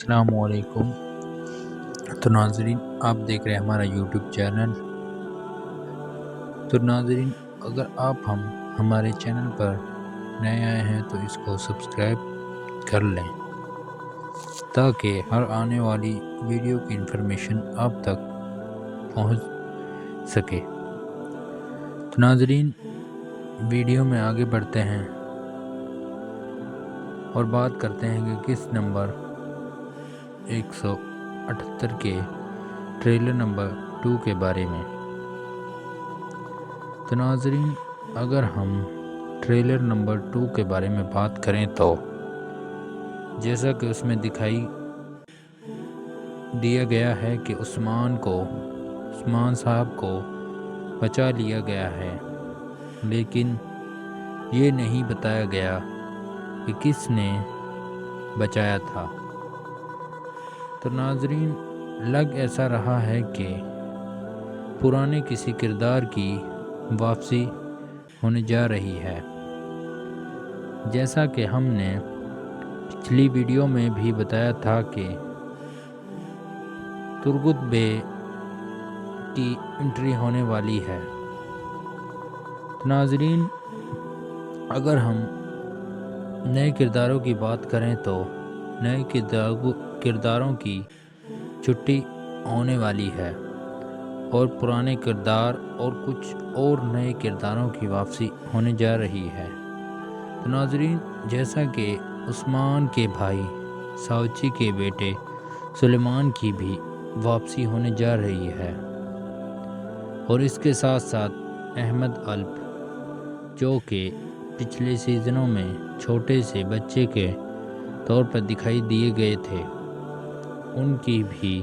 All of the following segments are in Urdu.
السلام علیکم۔ تو ناظرین، آپ دیکھ رہے ہیں ہمارا یوٹیوب چینل۔ تو ناظرین، اگر آپ ہمارے چینل پر نئے آئے ہیں تو اس کو سبسکرائب کر لیں تاکہ ہر آنے والی ویڈیو کی انفارمیشن آپ تک پہنچ سکے۔ تو ناظرین، ویڈیو میں آگے بڑھتے ہیں اور بات کرتے ہیں کہ کس نمبر 178 کے ٹریلر نمبر 2 کے بارے میں۔ تو ناظرین، اگر ہم ٹریلر نمبر 2 کے بارے میں بات کریں تو جیسا کہ اس میں دکھائی دیا گیا ہے کہ عثمان صاحب کو بچا لیا گیا ہے، لیکن یہ نہیں بتایا گیا کہ کس نے بچایا تھا۔ تو ناظرین، لگ ایسا رہا ہے کہ پرانے کسی کردار کی واپسی ہونے جا رہی ہے، جیسا کہ ہم نے پچھلی ویڈیو میں بھی بتایا تھا کہ ترگت بے کی انٹری ہونے والی ہے۔ تو ناظرین، اگر ہم نئے کرداروں کی بات کریں تو نئے کرداروں کی چھٹی ہونے والی ہے اور پرانے کردار اور کچھ اور نئے کرداروں کی واپسی ہونے جا رہی ہے۔ تو ناظرین، جیسا کہ عثمان کے بھائی ساوچی کے بیٹے سلیمان کی بھی واپسی ہونے جا رہی ہے، اور اس کے ساتھ ساتھ احمد الپ، جو کہ پچھلے سیزنوں میں چھوٹے سے بچے کے طور پر دکھائی دیے گئے تھے، ان کی بھی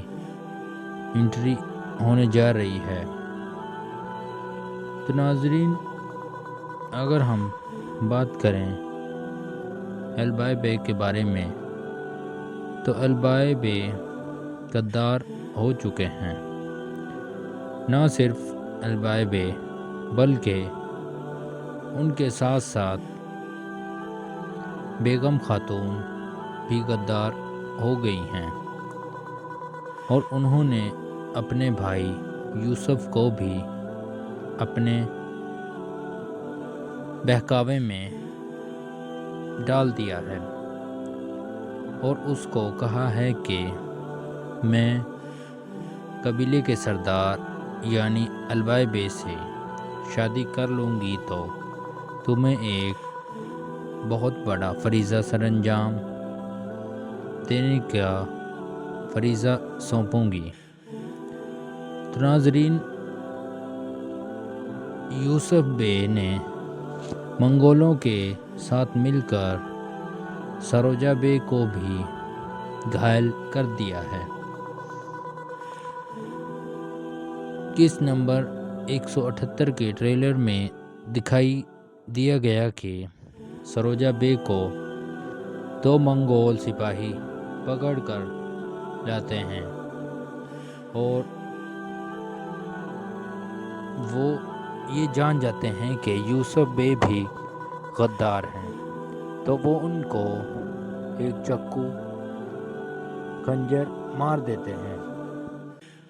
انٹری ہونے جا رہی ہے۔ تو ناظرین، اگر ہم بات کریں البائی بے کے بارے میں تو البائی بے غدار ہو چکے ہیں۔ نہ صرف البائی بے بلکہ ان کے ساتھ ساتھ بیگم خاتون بھی غدار ہو گئی ہیں، اور انہوں نے اپنے بھائی یوسف کو بھی اپنے بہکاوے میں ڈال دیا ہے اور اس کو کہا ہے کہ میں قبیلے کے سردار یعنی البائی بے سے شادی کر لوں گی تو تمہیں ایک بہت بڑا فریضہ سر انجام دینے کا فریضہ سونپوں گی۔ تو ناظرین، یوسف بے نے منگولوں کے ساتھ مل کر سروجا بے کو بھی گھائل کر دیا ہے۔ کس نمبر 178 کے ٹریلر میں دکھائی دیا گیا کہ سروجا بے کو 2 منگول سپاہی پکڑ کر لاتے ہیں اور وہ یہ جان جاتے ہیں کہ یوسف بے بھی غدار ہیں، تو وہ ان کو ایک چاقو خنجر مار دیتے ہیں۔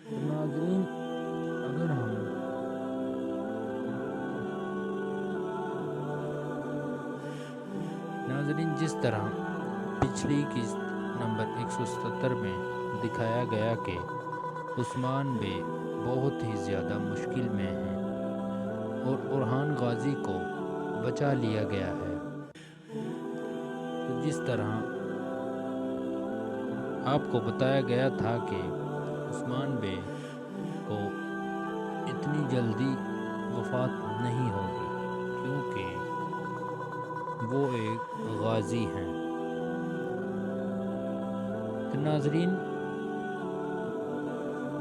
تو ناظرین، جس طرح پچھلی قسط نمبر 177 میں دکھایا گیا کہ عثمان بے بہت ہی زیادہ مشکل میں ہیں اور اورحان غازی کو بچا لیا گیا ہے، تو جس طرح آپ کو بتایا گیا تھا کہ عثمان بے کو اتنی جلدی وفات نہیں ہوگی کیونکہ وہ ایک غازی ہیں۔ تو ناظرین،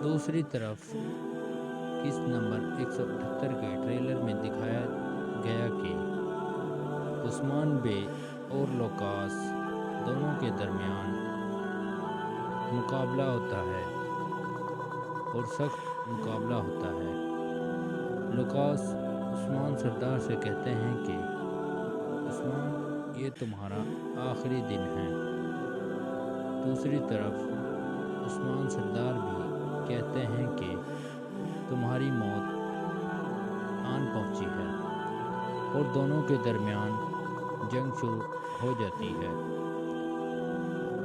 دوسری طرف کس نمبر 178 کے ٹریلر میں دکھایا گیا کہ عثمان بے اور لوکاس دونوں کے درمیان مقابلہ ہوتا ہے اور سخت مقابلہ ہوتا ہے۔ لوکاس عثمان سردار سے کہتے ہیں کہ عثمان، یہ تمہارا آخری دن ہے، دوسری طرف عثمان سردار بھی کہتے ہیں کہ تمہاری موت آن پہنچی ہے، اور دونوں کے درمیان جنگ شروع ہو جاتی ہے۔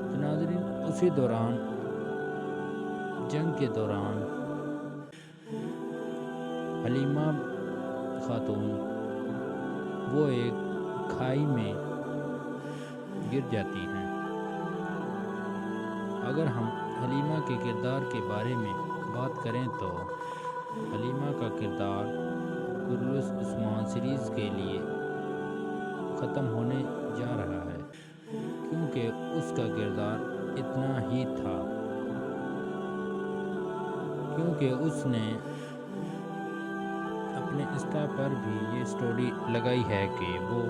تو ناظرین، اسی دوران جنگ کے دوران حلیمہ خاتون وہ ایک کھائی میں گر جاتی ہیں۔ اگر ہم حلیمہ کے کردار کے بارے میں بات کریں تو حلیمہ کا کردار کرولوس عثمان سیریز کے لیے ختم ہونے جا رہا ہے، کیونکہ اس کا کردار اتنا ہی تھا، کیونکہ اس نے اپنے انسٹا پر بھی یہ سٹوری لگائی ہے کہ وہ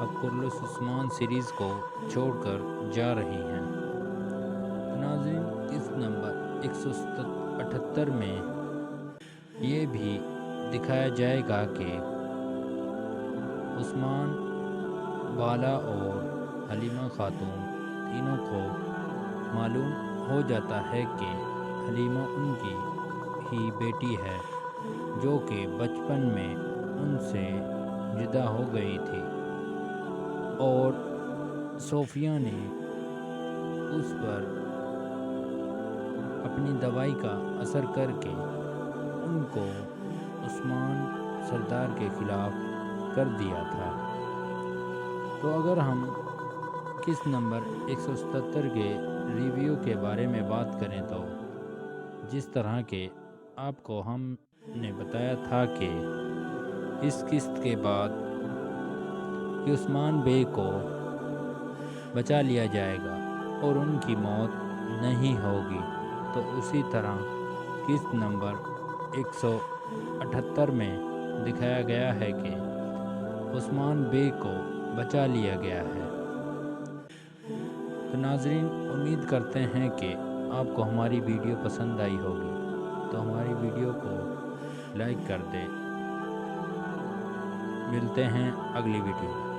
اب کرولوس عثمان سیریز کو چھوڑ کر جا رہی ہیں۔ ناظرین، اس نمبر 178 میں یہ بھی دکھایا جائے گا کہ عثمان والا اور حلیمہ خاتون تینوں کو معلوم ہو جاتا ہے کہ حلیمہ ان کی ہی بیٹی ہے، جو کہ بچپن میں ان سے جدا ہو گئی تھی، اور صوفیہ نے اس پر اپنی دوائی کا اثر کر کے ان کو عثمان سردار کے خلاف کر دیا تھا۔ تو اگر ہم کس نمبر 177 کے ریویو کے بارے میں بات کریں تو جس طرح کے آپ کو ہم نے بتایا تھا کہ اس قسط کے بعد کہ عثمان بے کو بچا لیا جائے گا اور ان کی موت نہیں ہوگی، تو اسی طرح قسط نمبر 178 میں دکھایا گیا ہے کہ عثمان بے کو بچا لیا گیا ہے۔ تو ناظرین، امید کرتے ہیں کہ آپ کو ہماری ویڈیو پسند آئی ہوگی، تو ہماری ویڈیو کو لائک کر دیں۔ ملتے ہیں اگلی ویڈیو میں۔